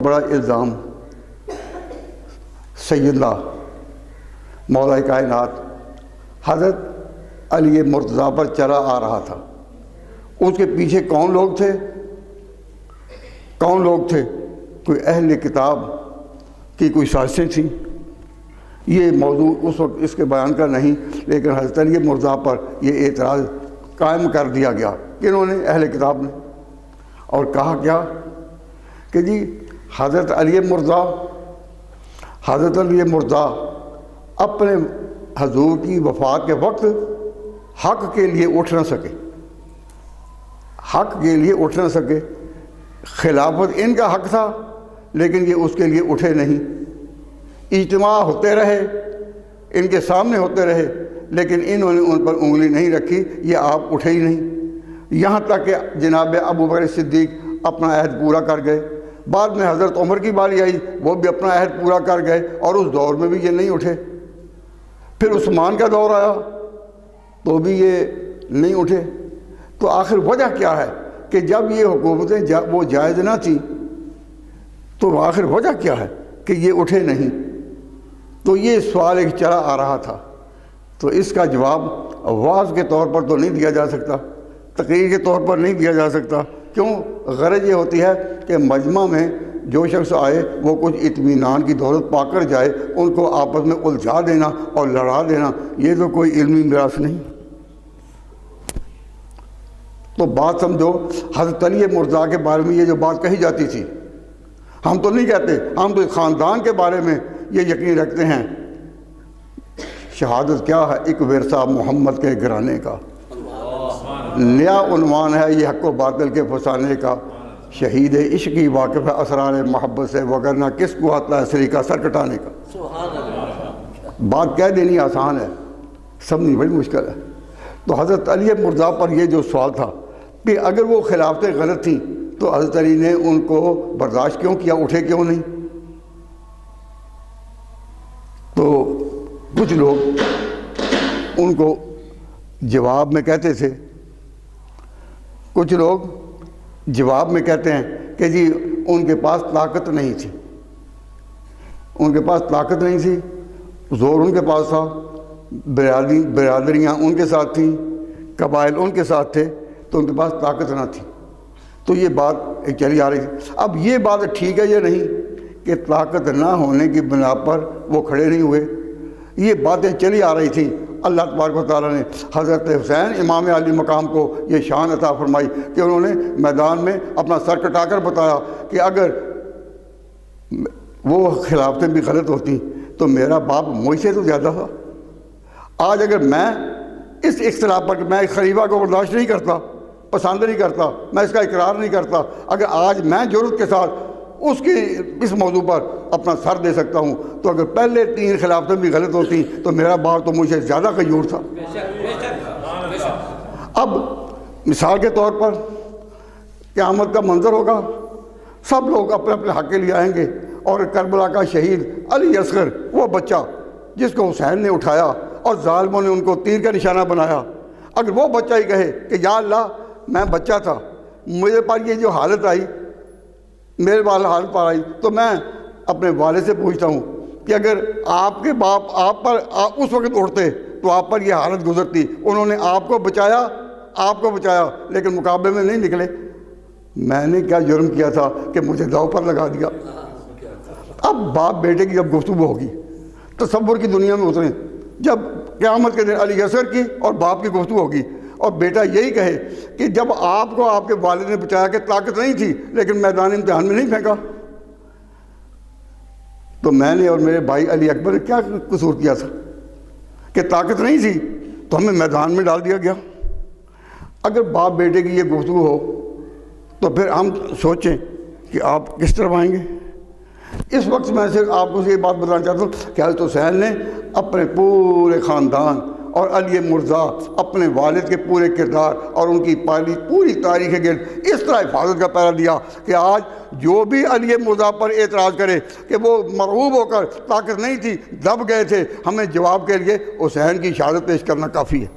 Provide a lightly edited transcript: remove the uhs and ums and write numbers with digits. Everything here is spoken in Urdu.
بڑا الزام سیدنا مولا کائنات حضرت علی مرتضیٰ پر چلا آ رہا تھا. اس کے پیچھے کون لوگ تھے؟ کوئی اہل کتاب کی کوئی سازشیں تھیں. یہ موضوع اس وقت اس کے بیان کا نہیں، لیکن حضرت علی مرتضیٰ پر یہ اعتراض قائم کر دیا گیا کہ انہوں نے اہل کتاب نے، اور کہا کیا کہ جی حضرت علی مرتضیٰ اپنے حضور کی وفات کے وقت حق کے لیے اٹھ نہ سکے. خلافت ان کا حق تھا لیکن یہ اس کے لیے اٹھے نہیں. اجتماع ہوتے رہے، ان کے سامنے ہوتے رہے، لیکن انہوں نے ان پر انگلی نہیں رکھی، یہ آپ اٹھے ہی نہیں. یہاں تک کہ جناب ابو بکر صدیق اپنا عہد پورا کر گئے. بعد میں حضرت عمر کی باری آئی، وہ بھی اپنا عہد پورا کر گئے، اور اس دور میں بھی یہ نہیں اٹھے. پھر عثمان کا دور آیا تو بھی یہ نہیں اٹھے. تو آخر وجہ کیا ہے کہ جب یہ حکومتیں وہ جائز نہ تھیں تو آخر وجہ کیا ہے کہ یہ اٹھے نہیں؟ تو یہ سوال ایک چلا آ رہا تھا. تو اس کا جواب واعظ کے طور پر تو نہیں دیا جا سکتا، تقریر کے طور پر نہیں دیا جا سکتا. کیوں؟ غرض یہ ہوتی ہے کہ مجمع میں جو شخص آئے وہ کچھ اطمینان کی دولت پا کر جائے، ان کو آپس میں الجھا دینا اور لڑا دینا یہ تو کوئی علمی میراث نہیں. تو بات سمجھو، حضرت علی مرتضیٰ کے بارے میں یہ جو بات کہی جاتی تھی، ہم تو نہیں کہتے، ہم تو خاندان کے بارے میں یہ یقین رکھتے ہیں. شہادت کیا ہے؟ ایک ورثہ محمد کے گھرانے کا، نیا عنوان ہے یہ حق و باطل کے فسانے کا. شہید عشقی واقف ہے اسرار محبت سے، وگرنہ کس کو آتا ہے سری کا سر کٹانے کا. بات کہہ دینی آسان ہے، سمجھنی بڑی مشکل ہے. تو حضرت علی مرتضیٰ پر یہ جو سوال تھا کہ اگر وہ خلافتیں غلط تھیں تو حضرت علی نے ان کو برداشت کیوں کیا، اٹھے کیوں نہیں؟ تو کچھ لوگ ان کو جواب میں کہتے تھے، کچھ لوگ جواب میں کہتے ہیں کہ جی ان کے پاس طاقت نہیں تھی، زور ان کے پاس تھا، برادریاں ان کے ساتھ تھیں، قبائل ان کے ساتھ تھے، تو ان کے پاس طاقت نہ تھی. تو یہ بات ایک چلی آ رہی تھی. اب یہ بات ٹھیک ہے یا نہیں کہ طاقت نہ ہونے کی بنا پر وہ کھڑے نہیں ہوئے؟ یہ باتیں چلی آ رہی تھیں. اللہ تبارک و تعالیٰ نے حضرت حسین امام علی مقام کو یہ شان عطا فرمائی کہ انہوں نے میدان میں اپنا سر کٹا کر بتایا کہ اگر وہ خلافتیں بھی غلط ہوتی تو میرا باپ مجھ سے تو زیادہ تھا. آج اگر میں اس اختلاف پر، میں خلیفہ کو برداشت نہیں کرتا، پسند نہیں کرتا، میں اس کا اقرار نہیں کرتا، اگر آج میں جرأت کے ساتھ اس موضوع پر اپنا سر دے سکتا ہوں، تو اگر پہلے 3 خلافتیں بھی غلط ہوتی تو میرا باپ تو مجھ سے زیادہ غیور تھا. اب مثال کے طور پر قیامت کا منظر ہوگا، سب لوگ اپنے اپنے حق کے لیے آئیں گے، اور کربلا کا شہید علی اصغر، وہ بچہ جس کو حسین نے اٹھایا اور ظالموں نے ان کو تیر کا نشانہ بنایا، اگر وہ بچہ ہی کہے کہ یا اللہ میں بچہ تھا، مجھے پر یہ جو حالت آئی، میرے والد حالت پر آئی، تو میں اپنے والد سے پوچھتا ہوں کہ اگر آپ کے باپ آپ پر اس وقت اٹھتے تو آپ پر یہ حالت گزرتی. انہوں نے آپ کو بچایا لیکن مقابلے میں نہیں نکلے. میں نے کیا جرم کیا تھا کہ مجھے داؤ پر لگا دیا؟ اب باپ بیٹے کی جب گفتگو ہوگی، تصور کی دنیا میں اتریں، جب قیامت کے دن علی اصغر کی اور باپ کی گفتگو ہوگی اور بیٹا یہی کہے کہ جب آپ کو آپ کے والد نے بچایا کہ طاقت نہیں تھی لیکن میدان امتحان میں نہیں پھینکا، تو میں نے اور میرے بھائی علی اکبر نے کیا قصور کیا تھا کہ طاقت نہیں تھی تو ہمیں میدان میں ڈال دیا گیا؟ اگر باپ بیٹے کی یہ گفتگو ہو تو پھر ہم سوچیں کہ آپ کس طرح آئیں گے. اس وقت میں صرف آپ کو یہ بات بتانا چاہتا ہوں کہ حضرت حسین نے اپنے پورے خاندان اور علی مرتضیٰ اپنے والد کے پورے کردار اور ان کی پوری تاریخ کے گرد اس طرح حفاظت کا پہرا دیا کہ آج جو بھی علی مرتضیٰ پر اعتراض کرے کہ وہ مرعوب ہو کر طاقت نہیں تھی، دب گئے تھے، ہمیں جواب کے لیے حسین کی شہادت پیش کرنا کافی ہے.